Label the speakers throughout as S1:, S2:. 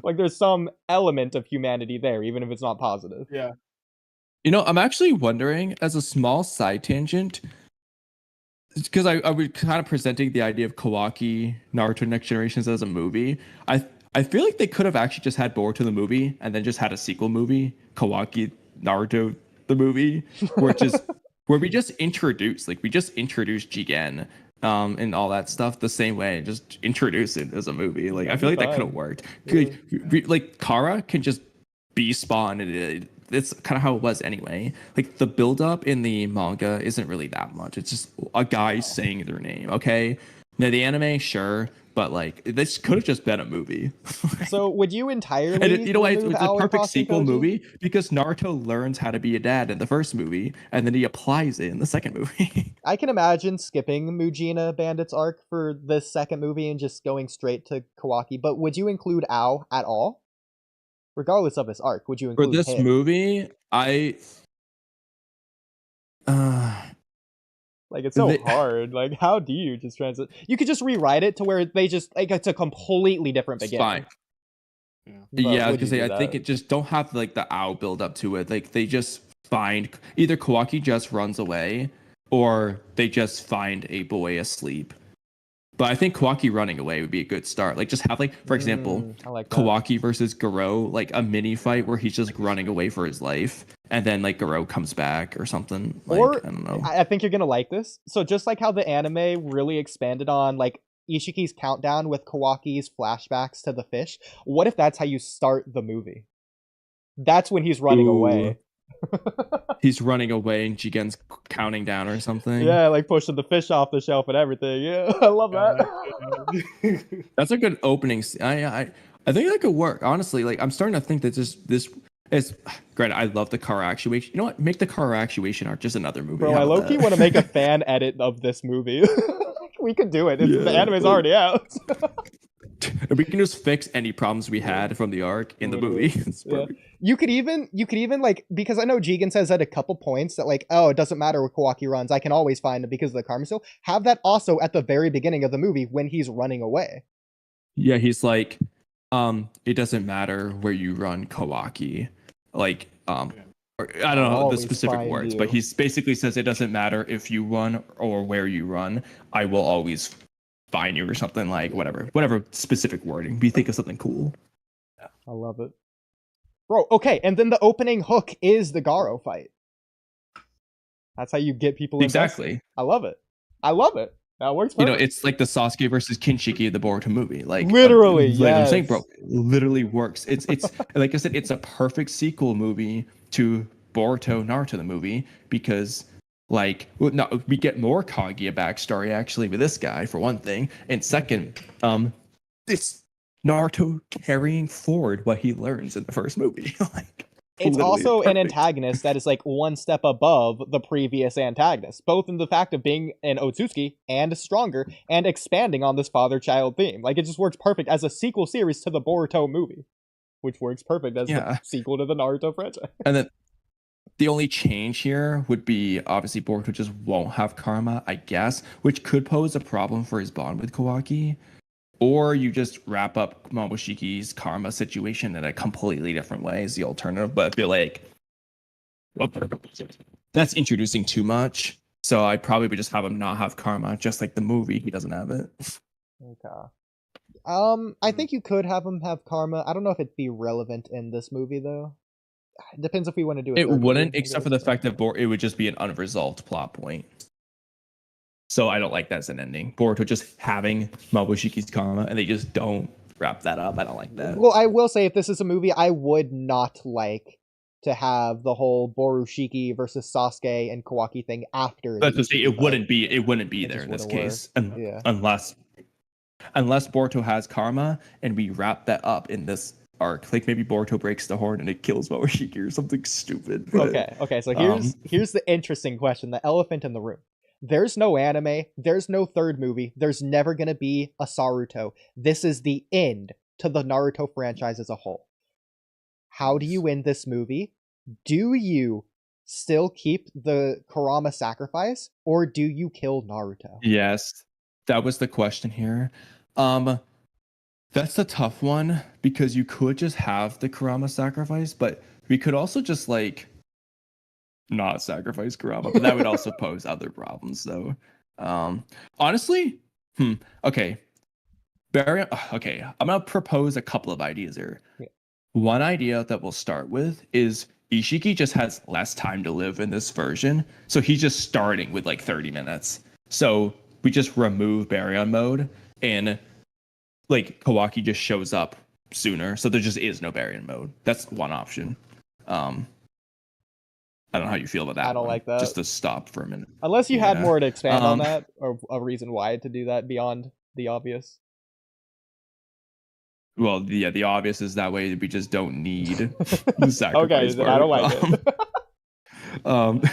S1: Like there's some element of humanity there, even if it's not positive.
S2: Yeah.
S3: I'm actually wondering, as a small side tangent, because I was kind of presenting the idea of Kawaki Naruto Next Generations as a movie. I feel like they could have actually just had Boruto the movie and then just had a sequel movie, Kawaki Naruto the movie, where we just introduce Jigen and all that stuff the same way, just introduce it as a movie. Like I feel like that could have worked.
S1: Yeah.
S3: Like Kara can just be Spawn, and it's kind of how it was anyway. Like the build up in the manga isn't really that much. It's just a guy saying their name. Okay, now the anime, sure, but like this could have just been a movie.
S1: So would you entirely?
S3: And you know why it's a perfect
S1: Awakashi
S3: sequel
S1: Koji?
S3: movie? Because Naruto learns how to be a dad in the first movie, and then he applies it in the second movie.
S1: I can imagine skipping Mujina Bandit's arc for this second movie and just going straight to Kawaki. But would you include Ao at all? Regardless of his arc, would you
S3: For
S1: include
S3: this
S1: him?
S3: movie, like
S1: it's so hard. Like, how do you just translate? You could just rewrite it to where they just like it's a completely different
S3: it's
S1: beginning.
S3: fine.
S1: But
S3: Yeah,
S1: would you
S3: because
S1: do
S3: I
S1: that?
S3: think it just don't have like the owl build up to it. Like they just find either Kawaki just runs away or they just find a boy asleep. But I think Kawaki running away would be a good start. Like just have like, for example,
S1: I like that.
S3: Kawaki versus Garo, like a mini fight where he's just running away for his life, and then like Garo comes back or something. Like,
S1: Or
S3: I don't know.
S1: I think you're gonna like this. So just like how the anime really expanded on like Ishiki's countdown with Kawaki's flashbacks to the fish, what if that's how you start the movie? That's when he's running away.
S3: He's running away and Jigen's counting down or something.
S1: Yeah, like pushing the fish off the shelf and everything. Yeah, I love that.
S3: That's a good opening. I think that could work. Honestly, like I'm starting to think that this is granted. I love the car actuation. You know what? Make the car actuation arc just another movie.
S1: Bro, I low-key want to make a fan edit of this movie. We could do it. The anime's already out.
S3: We can just fix any problems we had from the arc in the movie.
S1: Yeah. You could even like, because I know Jigen says at a couple points that like, oh, it doesn't matter where Kawaki runs, I can always find him because of the karma seal. Have that also at the very beginning of the movie when he's running away.
S3: Yeah, he's like, it doesn't matter where you run, Kawaki. Like, or, I don't know the specific words, but he basically says it doesn't matter if you run or where you run, I will always find you or something, like whatever specific wording. We think of something cool.
S1: Yeah, I love it. Bro, okay, and then the opening hook is the Garo fight. That's how you get people invested.
S3: Exactly.
S1: I love it. That works perfect.
S3: You know, it's like the Sasuke versus Kinshiki of the Boruto movie. Like
S1: literally,
S3: like I'm saying, bro, it literally works. It's like I said, it's a perfect sequel movie to Boruto Naruto the movie because like we get more Kaguya backstory actually with this guy for one thing, and second, it's Naruto carrying forward what he learns in the first movie. Like
S1: it's also an antagonist that is like one step above the previous antagonist, both in the fact of being an Otsutsuki and stronger and expanding on this father-child theme. Like it just works perfect as a sequel series to the Boruto movie, which works perfect as the sequel to the Naruto franchise.
S3: And then the only change here would be obviously Boruto just won't have karma, I guess, which could pose a problem for his bond with Kawaki. Or you just wrap up Momoshiki's karma situation in a completely different way is the alternative. But I feel like that's introducing too much. So I probably would just have him not have karma, just like the movie. He doesn't have it.
S1: Okay. I think you could have him have karma. I don't know if it'd be relevant in this movie though. It depends if we want to do it.
S3: It wouldn't, except for the fact that it would just be an unresolved plot point. So I don't like that as an ending. Boruto just having Mabushiki's karma and they just don't wrap that up. I don't like that.
S1: Well, I will say if this is a movie, I would not like to have the whole Borushiki versus Sasuke and Kawaki thing after.
S3: That's to say, it wouldn't be there in this case, unless Boruto has karma and we wrap that up in this arc. Like maybe Boruto breaks the horn and it kills Momoshiki or something stupid. But,
S1: okay. So here's the interesting question: the elephant in the room. There's no anime, there's no third movie, there's never going to be a Saruto. This is the end to the Naruto franchise as a whole. How do you end this movie? Do you still keep the Kurama sacrifice, or do you kill Naruto?
S3: Yes, that was the question here. That's a tough one because you could just have the Kurama sacrifice, but we could also just like not sacrifice Kurama, but that would also pose other problems though. Honestly, okay. Okay, I'm gonna propose a couple of ideas here.
S1: Yeah.
S3: One idea that we'll start with is Ishiki just has less time to live in this version, so he's just starting with like 30 minutes. So we just remove Baryon mode, and like Kawaki just shows up sooner, so there just is no Baryon mode. That's one option. I don't know how you feel about that.
S1: I don't like that.
S3: Just to stop for a minute.
S1: Unless you had more to expand on that, or a reason why to do that beyond the obvious.
S3: Well, the obvious is that way we just don't need the sacrifice.
S1: Okay, then I don't like
S3: it.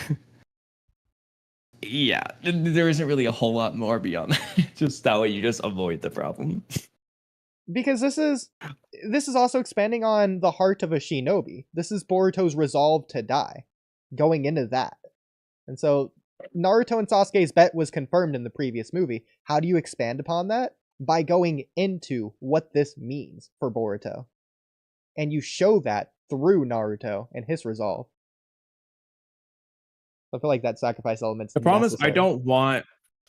S3: Yeah, there isn't really a whole lot more beyond that. Just that way you just avoid the problem.
S1: Because this is also expanding on the heart of a shinobi. This is Boruto's resolve to die, going into that. And so Naruto and Sasuke's bet was confirmed in the previous movie. How do you expand upon that? By going into what this means for Boruto. And you show that through Naruto and his resolve. I feel like that sacrifice element's
S3: the problem
S1: necessary.
S3: is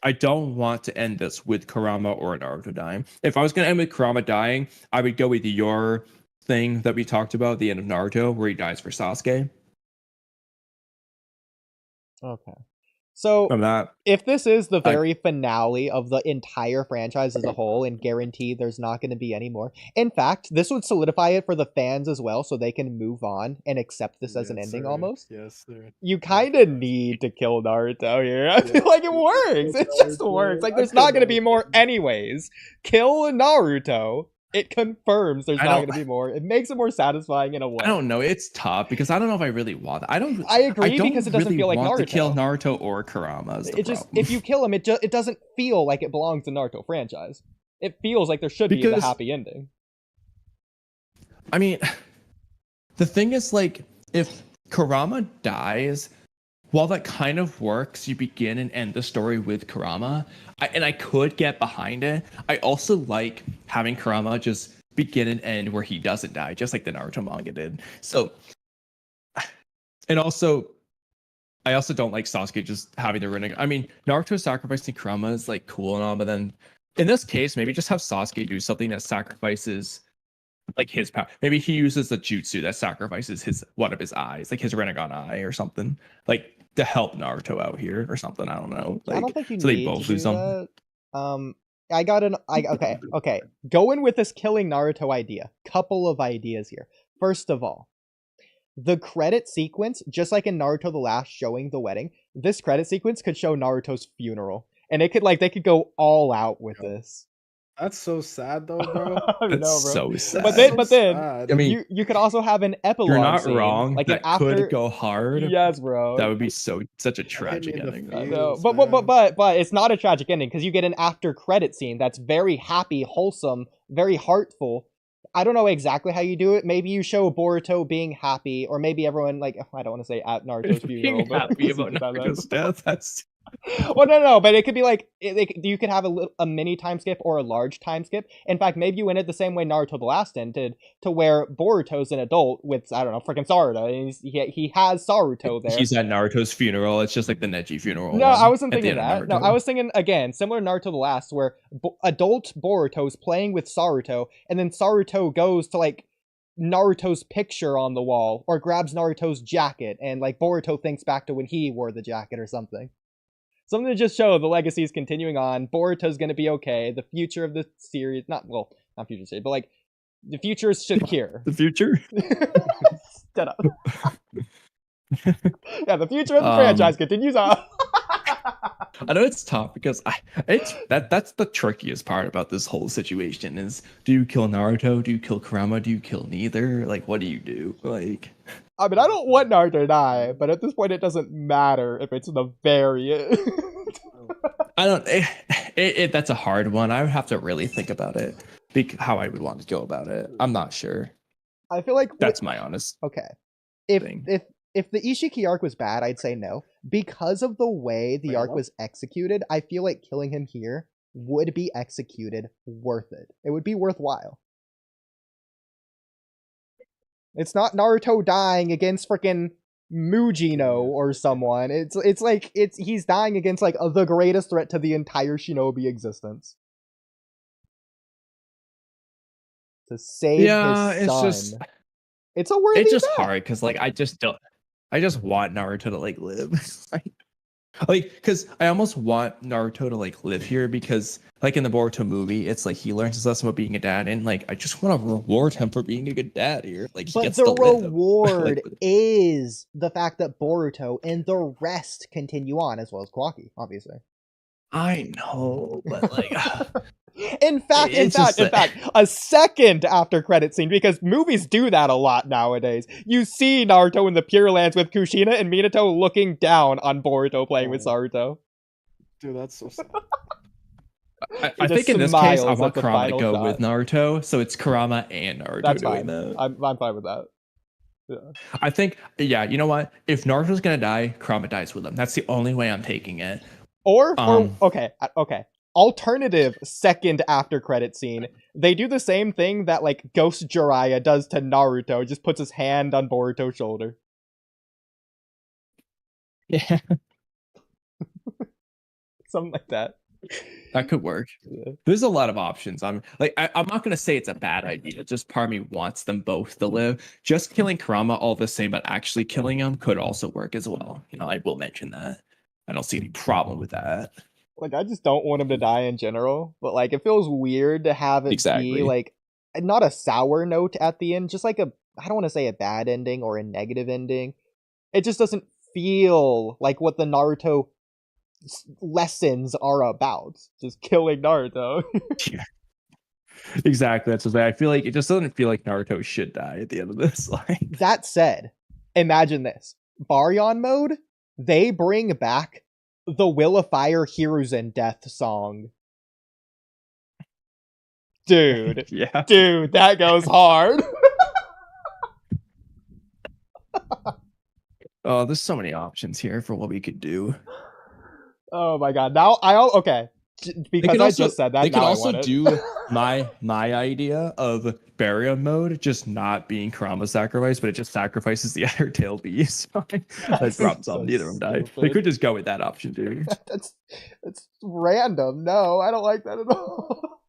S3: I don't want to end this with Kurama or Naruto dying. If I was going to end with Kurama dying, I would go with your thing that we talked about, the end of Naruto, where he dies for Sasuke.
S1: Okay. So
S3: From that,
S1: if this is the very finale of the entire franchise as a whole, and guaranteed there's not going to be any more. In fact, this would solidify it for the fans as well, so they can move on and accept this as an ending almost.
S2: Yes, sir.
S1: You kind of need to kill Naruto here. I feel like it works. It just works. Like, there's not going to be more anyways. Kill Naruto. It confirms there's not going to be more. It makes it more satisfying in a way.
S3: I don't know. It's tough because I don't know if I really want that.
S1: I agree because it doesn't
S3: really
S1: feel like
S3: want
S1: Naruto.
S3: To kill Naruto or Kurama.
S1: If you kill him, it doesn't feel like it belongs to Naruto franchise. It feels like there should be a happy ending.
S3: I mean, the thing is, like, if Kurama dies, while that kind of works, you begin and end the story with Kurama, and I could get behind it. I also like having Kurama just begin and end where he doesn't die, just like the Naruto manga did. So, and also, I also don't like Sasuke just having the running. I mean, Naruto sacrificing Kurama is like cool and all, but then in this case, maybe just have Sasuke do something that sacrifices like his power. Maybe he uses the jutsu that sacrifices one of his eyes, like his Rinnegan eye or something, like to help Naruto out here or something. I don't know. Like,
S1: I don't think you
S3: so
S1: need
S3: they both
S1: to
S3: lose
S1: do
S3: them.
S1: that. Okay. Going with this killing Naruto idea. Couple of ideas here. First of all, the credit sequence, just like in Naruto the Last showing the wedding, this credit sequence could show Naruto's funeral. And it could they could go all out with this.
S2: That's so sad though, bro.
S3: That's so sad.
S1: But then
S2: sad.
S1: I mean, you could also have an epilogue.
S3: You're not
S1: scene,
S3: wrong.
S1: like
S3: that could go hard.
S1: Yes, bro.
S3: That would be such a tragic ending.
S1: No, but it's not a tragic ending because you get an after credit scene that's very happy, wholesome, very heartful. I don't know exactly how you do it. Maybe you show Boruto being happy, or maybe everyone I don't want to say at Naruto's funeral, but
S3: happy about Naruto's death. That's
S1: well, no, but it could be like you could have a mini time skip or a large time skip. In fact, maybe you end it the same way Naruto the Last ended, to where Boruto's an adult with freaking Saruto, and he has Saruto there.
S3: He's at Naruto's funeral. It's just like the Neji funeral.
S1: No, I wasn't thinking that. No, I was thinking again similar to Naruto the Last, where adult Boruto's playing with Saruto, and then Saruto goes to Naruto's picture on the wall, or grabs Naruto's jacket, and Boruto thinks back to when he wore the jacket or something. Something to just show the legacy is continuing on. Boruto's going to be okay. The future of the series, not future series, but the future is secure.
S3: The future?
S1: Shut up. Yeah, the future of the franchise continues on.
S3: I know it's tough because that's the trickiest part about this whole situation is, do you kill Naruto? Do you kill Kurama? Do you kill neither? What do you do?
S1: I mean, I don't want Naruto to die, but at this point, it doesn't matter if it's the very end.
S3: I don't. That's a hard one. I would have to really think about it, how I would want to go about it. I'm not sure.
S1: I feel like
S3: that's my honest.
S1: Okay,
S3: thing.
S1: If the Ishiki arc was bad, I'd say no. Because of the way the arc was executed, I feel like killing him here would be executed worth it. It would be worthwhile. It's not Naruto dying against freaking Mujino or someone. It's like he's dying against like the greatest threat to the entire shinobi existence. To save his son. It's a worthy
S3: it's just
S1: bet.
S3: hard because like I just want Naruto to like live. like because I almost want Naruto to like live here because like in the Boruto movie it's like he learns his lesson about being a dad and like I just want to reward him for being a good dad here. Like he
S1: but
S3: gets
S1: the
S3: to live.
S1: reward is the fact that Boruto and the rest continue on, as well as Kawaki, obviously.
S3: I know, but like
S1: in fact, a second after credit scene, because movies do that a lot nowadays. You see Naruto in the Pure Lands with Kushina and Minato looking down on Boruto playing with Naruto.
S2: Dude, that's so sad.
S3: I think in this case, I want Kurama to go with Naruto, so it's Kurama and Naruto doing that.
S1: I'm fine with that. Yeah.
S3: I think, yeah, you know what? If Naruto's gonna die, Kurama dies with him. That's the only way I'm taking it.
S1: Or okay. Alternative second after credit scene. They do the same thing that like Ghost Jiraiya does to Naruto. Just puts his hand on Boruto's shoulder.
S3: Yeah.
S1: Something like that.
S3: That could work. Yeah. There's a lot of options. I'm not gonna say it's a bad idea. Just part of me wants them both to live. Just killing Kurama all the same, but actually killing him could also work as well. You know, I will mention that. I don't see any problem with that.
S1: Like, I just don't want him to die in general, but like, it feels weird to have it be like not a sour note at the end, just like I don't want to say a bad ending or a negative ending. It just doesn't feel like what the Naruto lessons are about. Just killing Naruto.
S3: Yeah. Exactly. That's what I feel like. It just doesn't feel like Naruto should die at the end of this. Like
S1: that said, imagine this: Baryon mode. They bring back the Will of Fire Hiruzen death song. Dude.
S3: Yeah.
S1: Dude, that goes hard.
S3: Oh, there's so many options here for what we could do.
S1: Oh my god. Now okay. Because I just said that.
S3: They could also do my idea of Baryon mode just not being Kurama sacrifice, but it just sacrifices the other tailed beast. That drops off, neither of them die. They could just go with that option too.
S1: That's random. No, I don't like that at all.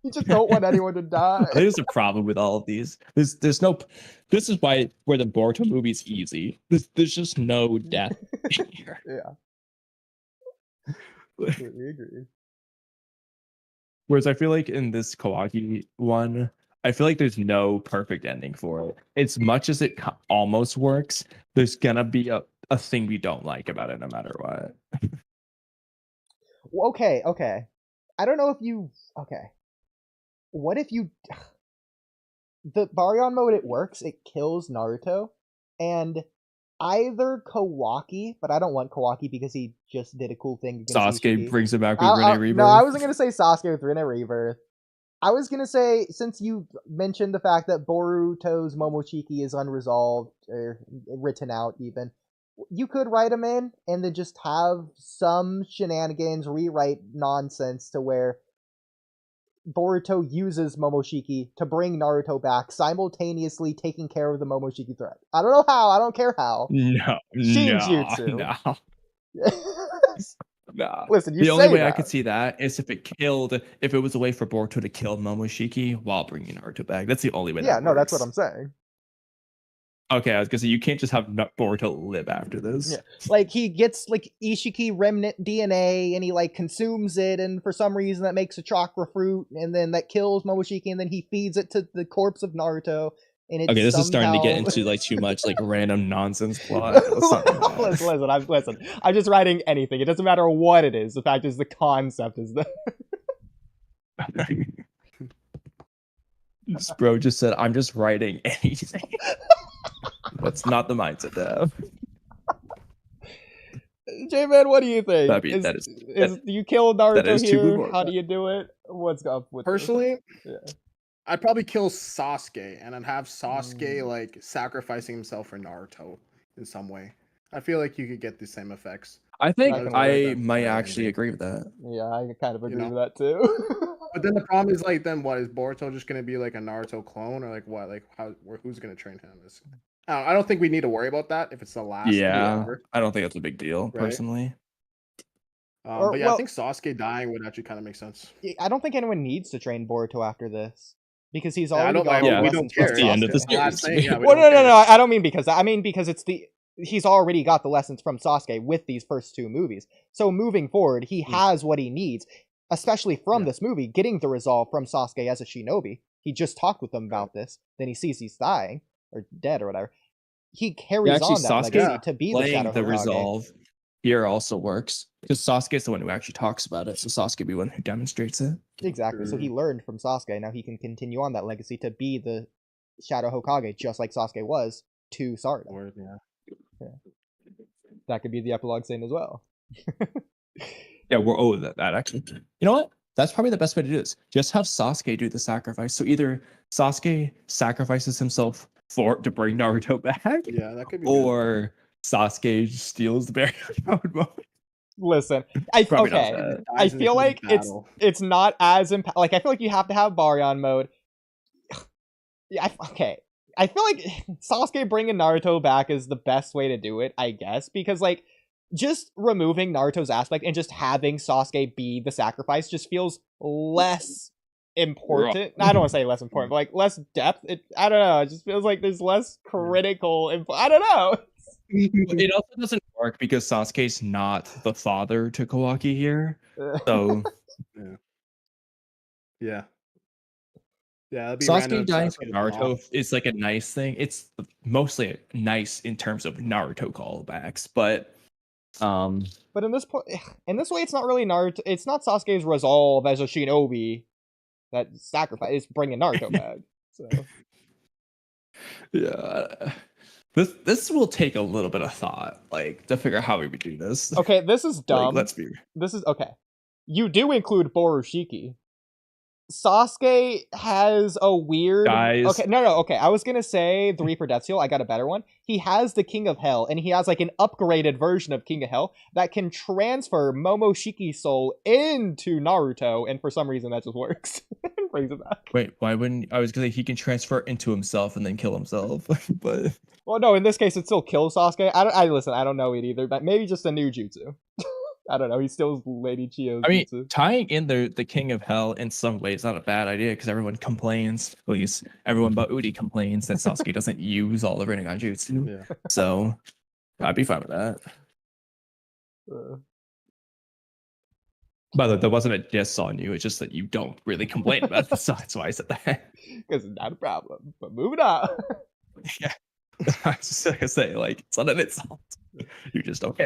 S1: You just don't want anyone to die.
S3: I think there's a problem with all of these. There's no. This is why where the Boruto movie's easy. There's just no death here.
S1: Yeah. Completely agree.
S3: Whereas I feel like in this Kawaki one, I feel like there's no perfect ending for it. As much as it almost works, there's gonna be a thing we don't like about it no matter what.
S1: Okay. I don't know if you... Okay. What if you... The Baryon mode, it works. It kills Naruto. And either Kawaki, but I don't want Kawaki because he just did a cool thing against
S3: Sasuke
S1: Ishiki.
S3: brings it back with Rene Rebirth.
S1: No, I wasn't going to say Sasuke with Rene Rebirth. I was going to say, since you mentioned the fact that Boruto's Momoshiki is unresolved, or written out even, you could write him in and then just have some shenanigans, rewrite nonsense to where Boruto uses Momoshiki to bring Naruto back, simultaneously taking care of the Momoshiki threat. I don't know how. I don't care how.
S3: No.
S1: Shinjutsu.
S3: No. No.
S1: Listen,
S3: the only way I could see that is if it was a way for Boruto to kill Momoshiki while bringing Naruto back. That's the only way.
S1: Yeah, that's what I'm saying.
S3: Okay, I was gonna say you can't just have Boruto live after this.
S1: Yeah, like he gets like Ishiki remnant DNA and he like consumes it, and for some reason that makes a chakra fruit, and then that kills Momoshiki, and then he feeds it to the corpse of Naruto. And it's
S3: this is starting to get into like too much like random nonsense plot.
S1: Listen. I'm just writing anything. It doesn't matter what it is. The fact is, the concept is there.
S3: This bro just said, "I'm just writing anything." That's not the mindset to have.
S1: Jman, what do you think?
S3: Do
S1: you kill Naruto here? How do you do it? What's up with
S2: personally?
S1: Yeah.
S2: I'd probably kill Sasuke and then have Sasuke like sacrificing himself for Naruto in some way. I feel like you could get the same effects.
S3: I think I might actually agree with that.
S1: Yeah, I kind of agree with that too.
S2: But then the problem is like, then what is Boruto just gonna be like a Naruto clone or like what? Like who's gonna train him? I don't think we need to worry about that if it's the last.
S3: Yeah,
S2: ever,
S3: I don't think that's a big deal
S2: right?
S3: personally.
S2: But yeah, I think Sasuke dying would actually kind of make sense.
S1: I don't think anyone needs to train Boruto after this because he's
S2: I
S1: already
S2: don't.
S1: got
S2: We
S1: lessons
S2: don't
S1: from
S2: care.
S3: the end of the
S1: Sasuke.
S2: Last thing, yeah, we
S1: Well,
S2: don't
S1: no,
S2: care.
S1: I don't mean because that. I mean because he's already got the lessons from Sasuke with these first two movies. So moving forward, he has what he needs, especially from this movie, getting the resolve from Sasuke as a shinobi. He just talked with them about this. Then he sees he's dying or dead or whatever. He carries on that
S3: Sasuke
S1: legacy to be the Shadow
S3: the
S1: Hokage.
S3: resolve here also works because Sasuke is the one who actually talks about it, so Sasuke be one who demonstrates it.
S1: Exactly. So he learned from Sasuke. Now he can continue on that legacy to be the Shadow Hokage, just like Sasuke was to Sarada.
S2: Word, yeah.
S1: That could be the epilogue scene as well.
S3: Yeah, we're that actually. You know what? That's probably the best way to do this. Just have Sasuke do the sacrifice. So either Sasuke sacrifices himself to bring Naruto back,
S2: Yeah, that could be.
S3: or Sasuke steals the barrier mode moment.
S1: Listen, I feel like it's not as like I feel like you have to have Baryon mode. Yeah, I feel like Sasuke bringing Naruto back is the best way to do it, I guess, because like just removing Naruto's aspect and just having Sasuke be the sacrifice just feels less important. I don't want to say less important, but like less depth. I don't know. It just feels like there's less critical. I don't know.
S3: It also doesn't work because Sasuke's not the father to Kawaki here. So
S2: yeah. That'd be
S3: Sasuke dying for Naruto is like a nice thing. It's mostly nice in terms of Naruto callbacks, but
S1: in this way, it's not really Naruto. It's not Sasuke's resolve as a shinobi that sacrifice is bringing Naruto back. So
S3: yeah, this will take a little bit of thought, like to figure out how we would do this.
S1: Okay, this is dumb.
S3: Like,
S1: This is okay. You do include Borushiki. Sasuke has a weird... Okay, okay. I was gonna say the Reaper Death Seal. I got a better one. He has the King of Hell, and he has like an upgraded version of King of Hell that can transfer Momoshiki's soul into Naruto, and for some reason that just works. Brings it back.
S3: Wait, why wouldn't... I was gonna say he can transfer into himself and then kill himself, but...
S1: Well, no, in this case, it still kills Sasuke. I don't know it either, but maybe just a new jutsu. I don't know. He steals Lady Chiyo's jutsu.
S3: Tying in the King of Hell in some ways is not a bad idea because everyone complains, at least everyone but Oodie complains that Sasuke doesn't use all the Rinnegan jutsu.
S2: Yeah.
S3: So I'd be fine with that. By the way, that wasn't a diss on you. It's just that you don't really complain about it. So that's why I said that.
S1: Because it's not a problem. But moving on.
S3: Yeah. I was just gonna say, like, it's not an insult. You just don't care.